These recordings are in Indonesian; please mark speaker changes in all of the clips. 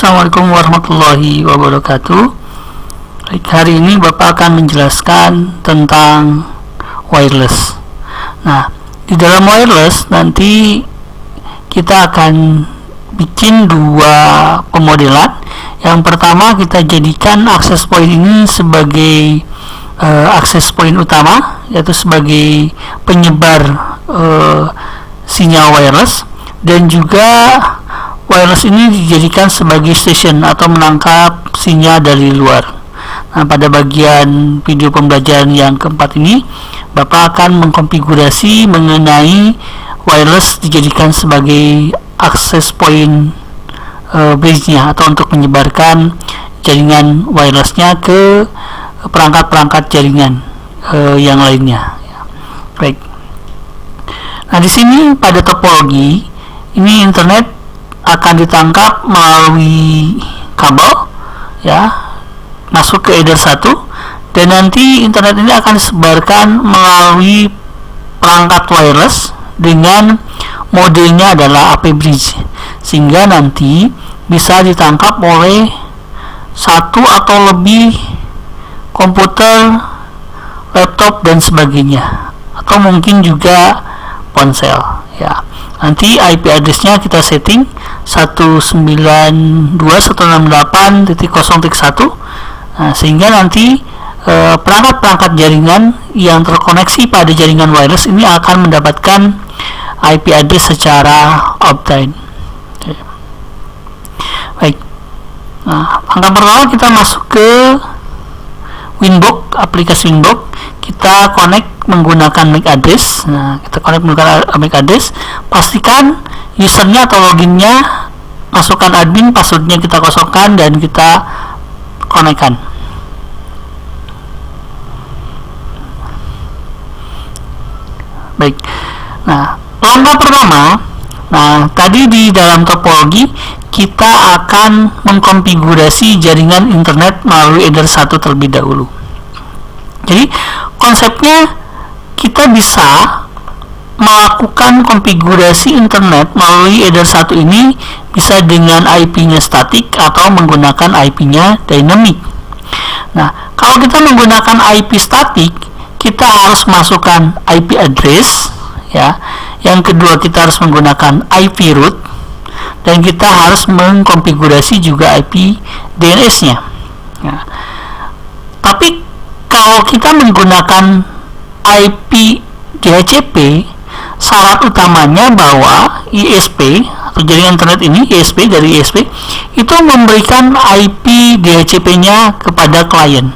Speaker 1: Assalamualaikum warahmatullahi wabarakatuh. Baik, hari ini Bapak akan menjelaskan tentang wireless. Nah, di dalam wireless nanti kita akan bikin dua pemodelan. Yang pertama, kita jadikan akses point ini sebagai akses point utama, yaitu sebagai penyebar sinyal wireless, dan juga wireless ini dijadikan sebagai station atau menangkap sinyal dari luar. Nah, pada bagian video pembelajaran yang keempat ini, Bapak akan mengkonfigurasi mengenai wireless dijadikan sebagai access point bridge-nya, atau untuk menyebarkan jaringan wirelessnya ke perangkat-perangkat jaringan yang lainnya. Baik. Nah, di sini pada topologi ini internet akan ditangkap melalui kabel, ya, masuk ke header 1, dan nanti internet ini akan disebarkan melalui perangkat wireless dengan modenya adalah AP bridge, sehingga nanti bisa ditangkap oleh satu atau lebih komputer, laptop, dan sebagainya, atau mungkin juga ponsel, ya. Nanti IP address-nya kita setting 192.168.0.1. Nah, sehingga nanti perangkat-perangkat jaringan yang terkoneksi pada jaringan wireless ini akan mendapatkan IP address secara offline. Baik. Nah, langkah pertama kita masuk ke Winbox, aplikasi Winbox. Kita connect menggunakan MAC address. Nah, kita connect menggunakan MAC address. Pastikan usernya atau loginnya, masukkan admin, passwordnya kita kosongkan, dan kita connectkan. Baik. Nah, langkah pertama, tadi di dalam topologi kita akan mengkonfigurasi jaringan internet melalui header 1 terlebih dahulu. Jadi konsepnya kita bisa melakukan konfigurasi internet melalui header 1 ini bisa dengan IP-nya statik atau menggunakan IP-nya dynamic. Nah, kalau kita menggunakan IP statik, kita harus masukkan IP address, ya. Yang kedua, kita harus menggunakan IP root, dan kita harus mengkonfigurasi juga IP DNS-nya. Ya. Tapi kalau kita menggunakan IP DHCP, syarat utamanya bahwa ISP atau jaringan internet ini, ISP dari ISP itu memberikan IP DHCP-nya kepada klien.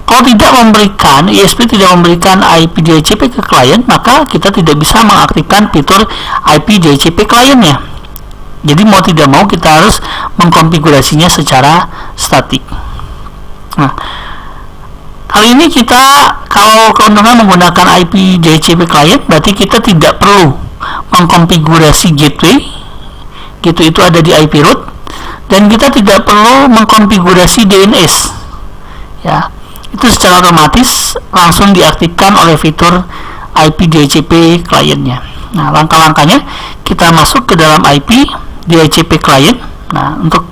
Speaker 1: Kalau tidak memberikan, ISP tidak memberikan IP DHCP ke klien, maka kita tidak bisa mengaktifkan fitur IP DHCP kliennya. Jadi mau tidak mau kita harus mengkonfigurasinya secara statik. Nah, kali ini kita, kalau keuntungan menggunakan IP DHCP client, berarti kita tidak perlu mengkonfigurasi gateway. Gateway itu ada di IP root, dan kita tidak perlu mengkonfigurasi DNS, ya. Itu secara otomatis langsung diaktifkan oleh fitur IP DHCP clientnya. Nah, langkah-langkahnya kita masuk ke dalam IP DHCP client. Nah, untuk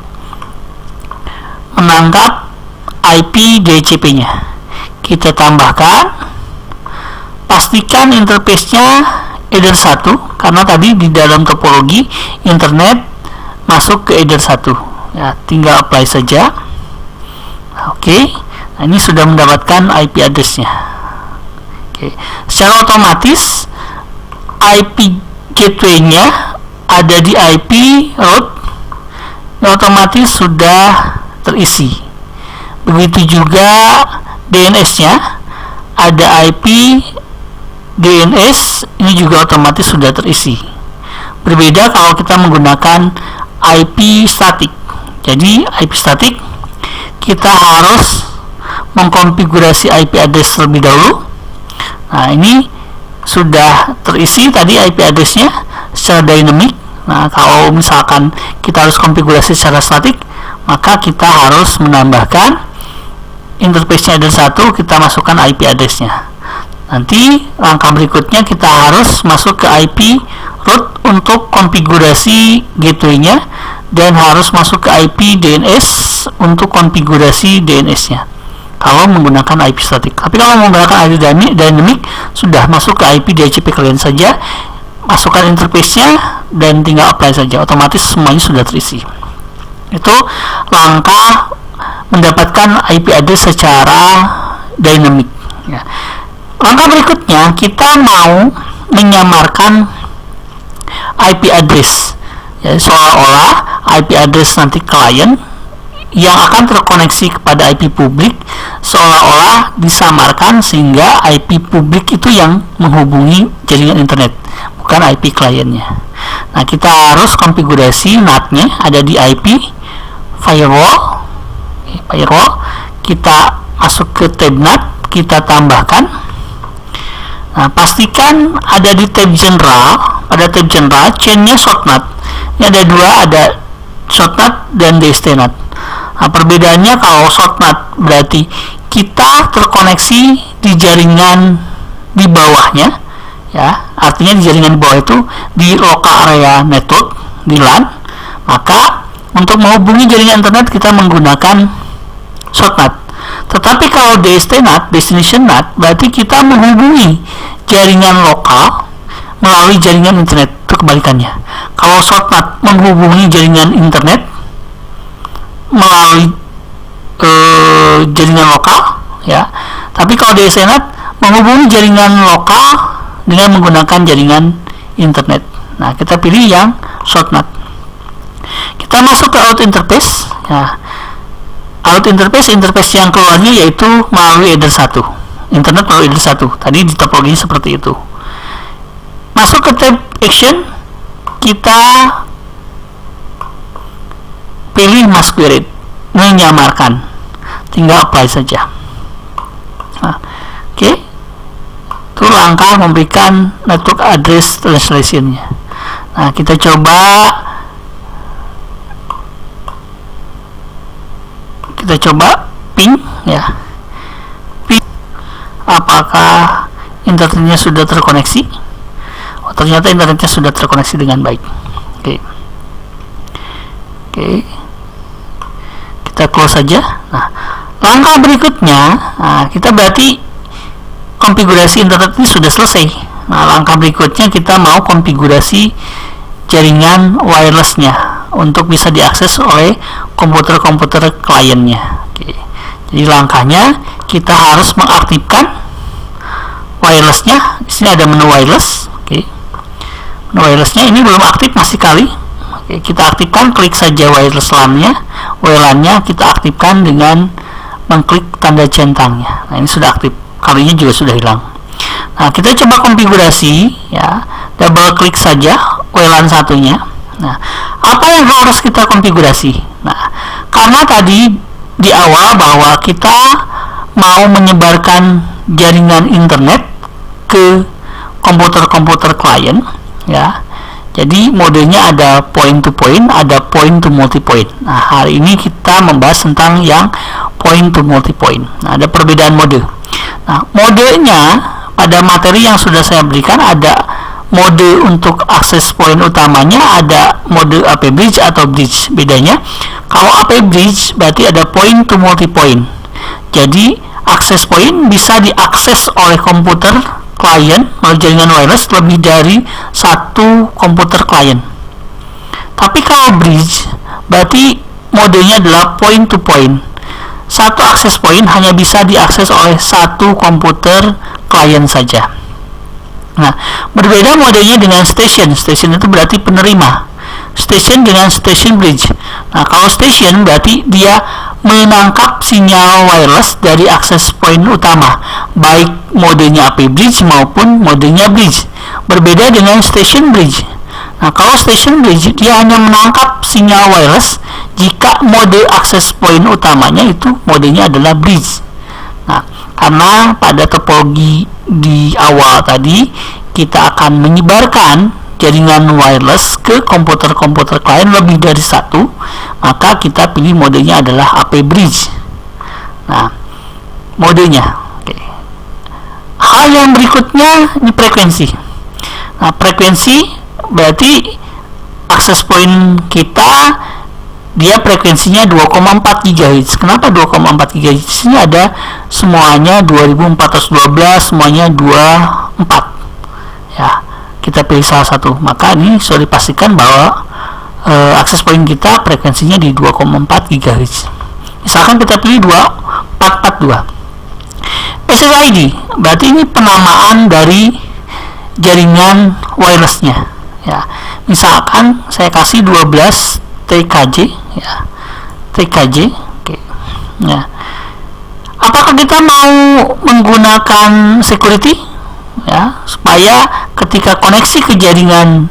Speaker 1: menangkap IP DHCP-nya, kita tambahkan, pastikan interface-nya header 1, karena tadi di dalam topologi internet masuk ke header 1, ya, tinggal apply saja. Oke. Nah, ini sudah mendapatkan IP address-nya. Oke. Secara otomatis IP gateway-nya ada di IP root, otomatis sudah terisi. Begitu juga DNS-nya ada IP DNS, ini juga otomatis sudah terisi. Berbeda kalau kita menggunakan IP statik. Jadi IP statik kita harus mengkonfigurasi IP address terlebih dahulu. Nah, ini sudah terisi tadi IP address-nya secara dynamic. Nah, kalau misalkan kita harus konfigurasi secara statik, maka kita harus menambahkan interface-nya header 1, kita masukkan IP address-nya. Nanti langkah berikutnya kita harus masuk ke IP root untuk konfigurasi gateway-nya, dan harus masuk ke IP DNS untuk konfigurasi DNS-nya kalau menggunakan IP statik. Tapi kalau menggunakan IP dynamic, sudah masuk ke IP DHCP kalian saja, masukkan interface-nya dan tinggal apply saja, otomatis semuanya sudah terisi. Itu langkah mendapatkan IP address secara dynamic ya. Langkah berikutnya, kita mau menyamarkan IP address ya, seolah-olah IP address nanti klien yang akan terkoneksi kepada IP publik seolah-olah disamarkan sehingga IP publik itu yang menghubungi jaringan internet, bukan IP kliennya. Nah, kita harus konfigurasi NAT-nya ada di IP firewall. Kita masuk ke tab NAT, kita tambahkan. Nah, pastikan ada di tab general. Pada tab general, chain-nya short NAT. Ini ada dua, ada short NAT dan DST NAT. Nah, perbedaannya kalau short NAT berarti kita terkoneksi di jaringan di bawahnya ya, artinya di jaringan di bawah itu di local area network di LAN. Maka untuk menghubungi jaringan internet kita menggunakan short NAT. Tetapi kalau DST NAT, destination NAT, berarti kita menghubungi jaringan lokal melalui jaringan internet. Itu kebalikannya. Kalau short NAT menghubungi jaringan internet melalui jaringan lokal ya, tapi kalau DST NAT menghubungi jaringan lokal dengan menggunakan jaringan internet. Nah, kita pilih yang short NAT. Kita masuk ke out interface ya. Out interface yang keluarnya yaitu melalui header 1, internet melalui header 1. Tadi di topologinya seperti itu. Masuk ke tab action, kita pilih masquerade, menyamarkan, tinggal apply saja. Nah, oke. Itu langkah memberikan network address translation-nya. Nah, kita coba ping ya. Ping apakah internetnya sudah terkoneksi? Oh, ternyata internetnya sudah terkoneksi dengan baik. Oke. Kita close saja. Nah, langkah berikutnya, kita berarti konfigurasi internet ini sudah selesai. Nah, langkah berikutnya kita mau konfigurasi jaringan wirelessnya untuk bisa diakses oleh komputer-komputer kliennya. Oke. Jadi langkahnya kita harus mengaktifkan wirelessnya. Di sini ada menu wireless. Oke. Menu wirelessnya ini belum aktif, masih kali. Oke, kita aktifkan, klik saja wireless LAN-nya. WLAN-nya kita aktifkan dengan mengklik tanda centangnya. Nah, ini sudah aktif, kalinya juga sudah hilang. Nah, kita coba konfigurasi ya, double klik saja WLAN satunya. Nah, apa yang harus kita konfigurasi? Nah, karena tadi di awal bahwa kita mau menyebarkan jaringan internet ke komputer-komputer klien ya. Jadi modenya ada point to point, ada point to multi point. Nah, hari ini kita membahas tentang yang point to multi point. Nah, ada perbedaan mode. Nah, modenya pada materi yang sudah saya berikan ada mode untuk akses point utamanya, ada mode AP bridge atau bridge. Bedanya, kalau AP bridge berarti ada point to multi point. Jadi akses point bisa diakses oleh komputer klien melalui jaringan wireless lebih dari satu komputer klien. Tapi kalau bridge berarti modenya adalah point to point. Satu akses point hanya bisa diakses oleh satu komputer klien saja. Nah, berbeda modenya dengan station. Station itu berarti penerima. Station dengan station bridge. Nah, kalau station berarti dia menangkap sinyal wireless dari akses point utama, baik modenya AP bridge maupun modenya bridge. Berbeda dengan station bridge. Nah, kalau station bridge dia hanya menangkap sinyal wireless jika mode akses point utamanya itu modenya adalah bridge. Nah, karena pada topologi di awal tadi kita akan menyebarkan jaringan wireless ke komputer-komputer klien lebih dari satu, maka kita pilih modenya adalah AP bridge. Nah, modenya. Oke. Hal yang berikutnya ini frekuensi. Nah, frekuensi berarti akses point kita dia frekuensinya 2,4 GHz. Kenapa 2,4 GHz? Ini ada semuanya 2412, semuanya 24. Ya, kita pilih salah satu. Maka ini sudah dipastikan bahwa akses point kita frekuensinya di 2,4 GHz. Misalkan kita pilih 2442. SSID berarti ini penamaan dari jaringan wirelessnya. Ya, misalkan saya kasih 12 TKJ, ya, TKJ. Oke. Ya. Apakah kita mau menggunakan security? Ya, supaya ketika koneksi ke jaringan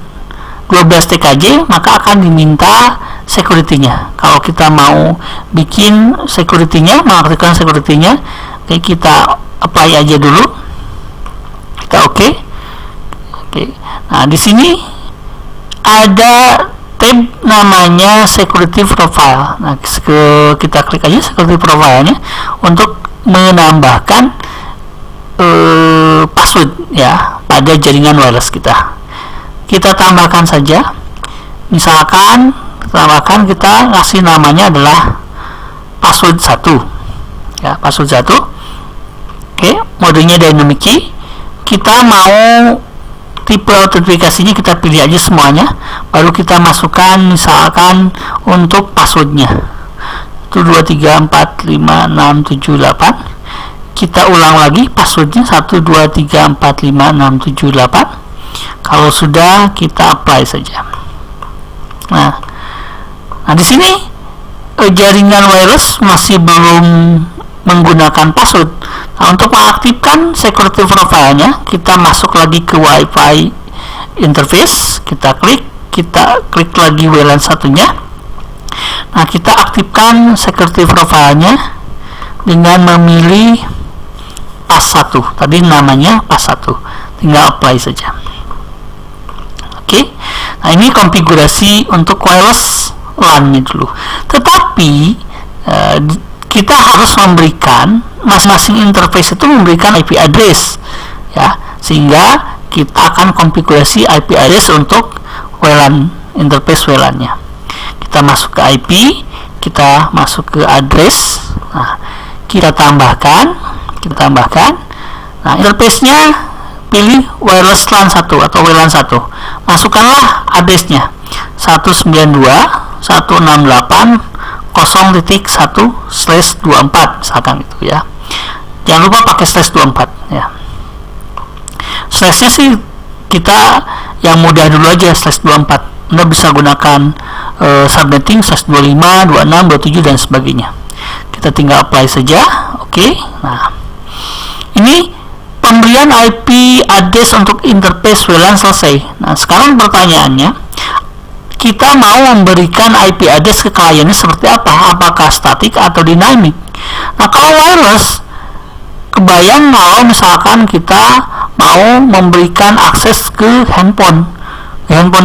Speaker 1: 12 TKJ maka akan diminta security-nya. Kalau kita mau bikin security-nya, mengaktifkan security-nya, oke, kita apply aja dulu. Kita oke. Nah, di sini ada tab namanya security profile. Nah, kita klik aja security profile-nya untuk menambahkan password ya pada jaringan wireless kita. Kita tambahkan saja. Misalkan kita ngasih namanya adalah password 1. Ya, password 1. Oke, modenya dynamic key. Kita mau tipe autentifikasinya kita pilih aja semuanya, baru kita masukkan misalkan untuk passwordnya itu 123456778. Kita ulang lagi passwordnya 123456778. Kalau sudah, kita apply saja. Nah di sini jaringan wireless masih belum menggunakan password. Nah, untuk mengaktifkan security profile-nya, kita masuk lagi ke Wi-Fi interface, kita klik lagi WLAN satunya. Nah, kita aktifkan security profile-nya dengan memilih pas 1. Tadi namanya pas 1. Tinggal apply saja. Oke. Nah, ini konfigurasi untuk wireless LAN-nya dulu. Tetapi kita harus memberikan masing-masing interface itu memberikan IP address ya, sehingga kita akan konfigurasi IP address untuk WLAN interface WLAN-nya. Kita masuk ke IP, kita masuk ke address. Nah, kita tambahkan. Nah, interface-nya pilih wireless LAN 1 atau WLAN 1. Masukkanlah address-nya 192.168.0.1/24 misalkan gitu ya. Jangan lupa pakai /24 ya. Slashnya sih kita yang mudah dulu aja, /24. Anda bisa gunakan subnetting /25, 26, 27 dan sebagainya. Kita tinggal apply saja. Oke. Nah, ini pemberian IP address untuk interface WLAN selesai. Nah, sekarang pertanyaannya, kita mau memberikan IP address ke kliennya seperti apa? Apakah statik atau dynamic? Nah, kalau wireless, kebayang kalau misalkan kita mau memberikan akses ke handphone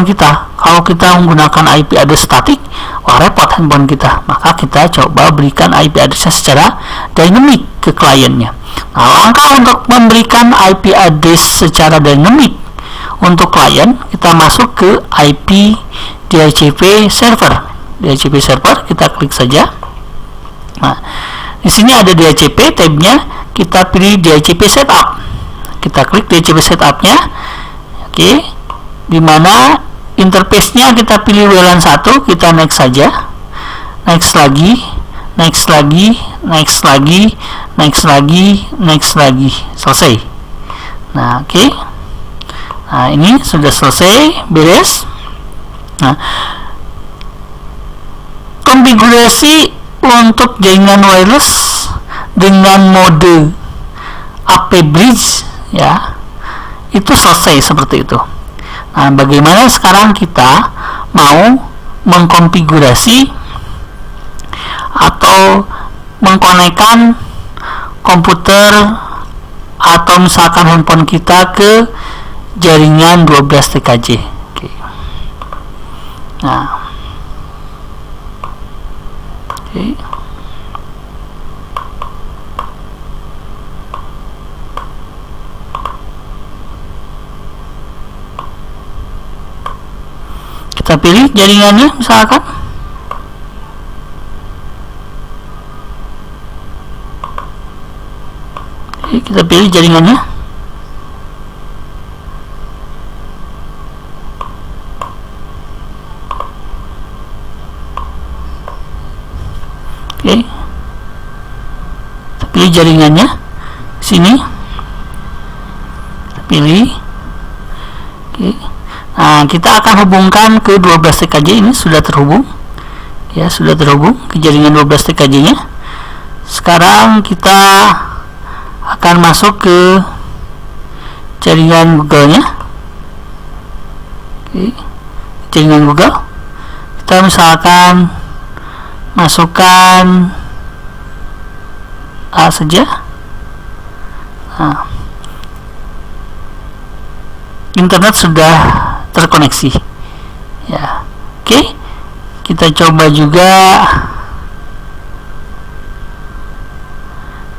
Speaker 1: kita. Kalau kita menggunakan IP address statik, wah repot handphone kita. Maka kita coba berikan IP address-nya secara dynamic ke kliennya. Nah, langkah untuk memberikan IP address secara dynamic untuk klien, kita masuk ke IP DHCP server. DHCP server, kita klik saja. Nah, di sini ada DHCP tabnya, kita pilih DHCP setup. Kita klik DHCP setupnya. Oke, dimana interface-nya kita pilih WLAN 1, kita next saja. Next lagi, selesai. Nah, oke. Nah, ini sudah selesai, beres. Nah, konfigurasi untuk jaringan wireless dengan mode AP bridge ya, itu selesai seperti itu. Nah, bagaimana sekarang kita mau mengkonfigurasi atau mengkonekkan komputer atau misalkan handphone kita ke jaringan 12 TKJ. Oke. Nah, oke. Kita pilih jaringannya misalkan. kita pilih jaringannya. Oke, kita pilih jaringannya sini, kita pilih. Oke, nah kita akan hubungkan ke 12 TKJ. Ini sudah terhubung ya, sudah terhubung ke jaringan 12 TKJ nya. Sekarang kita akan masuk ke jaringan Google nya. Oke, jaringan Google kita misalkan masukkan A saja. Nah, internet sudah terkoneksi ya. Oke, kita coba juga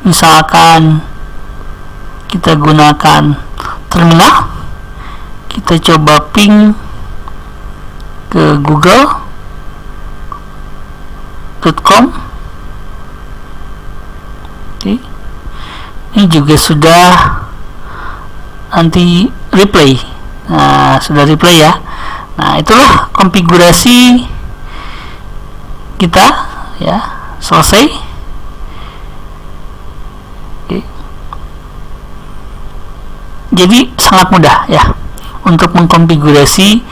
Speaker 1: misalkan kita gunakan terminal, kita coba ping ke google.com. Oke, ini juga sudah anti replay. Nah, sudah replay ya. Nah, itulah konfigurasi kita ya, selesai. Oke. Jadi sangat mudah ya untuk mengkonfigurasi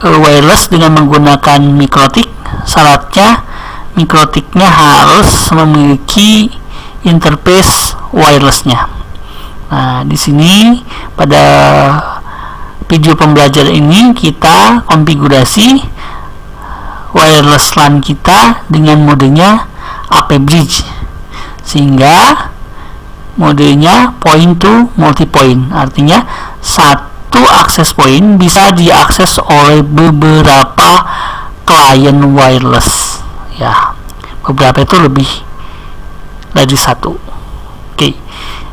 Speaker 1: wireless dengan menggunakan MikroTik. Syaratnya MikroTiknya harus memiliki interface wirelessnya. Nah, di sini pada video pembelajaran ini kita konfigurasi wireless LAN kita dengan modenya AP Bridge, sehingga modenya point to multi point, artinya satu akses point bisa diakses oleh beberapa klien wireless ya, beberapa itu lebih dari satu. Oke,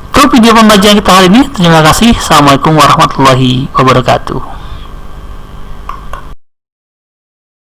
Speaker 1: itu video pembelajaran kita hari ini. Terima kasih. Assalamualaikum warahmatullahi wabarakatuh.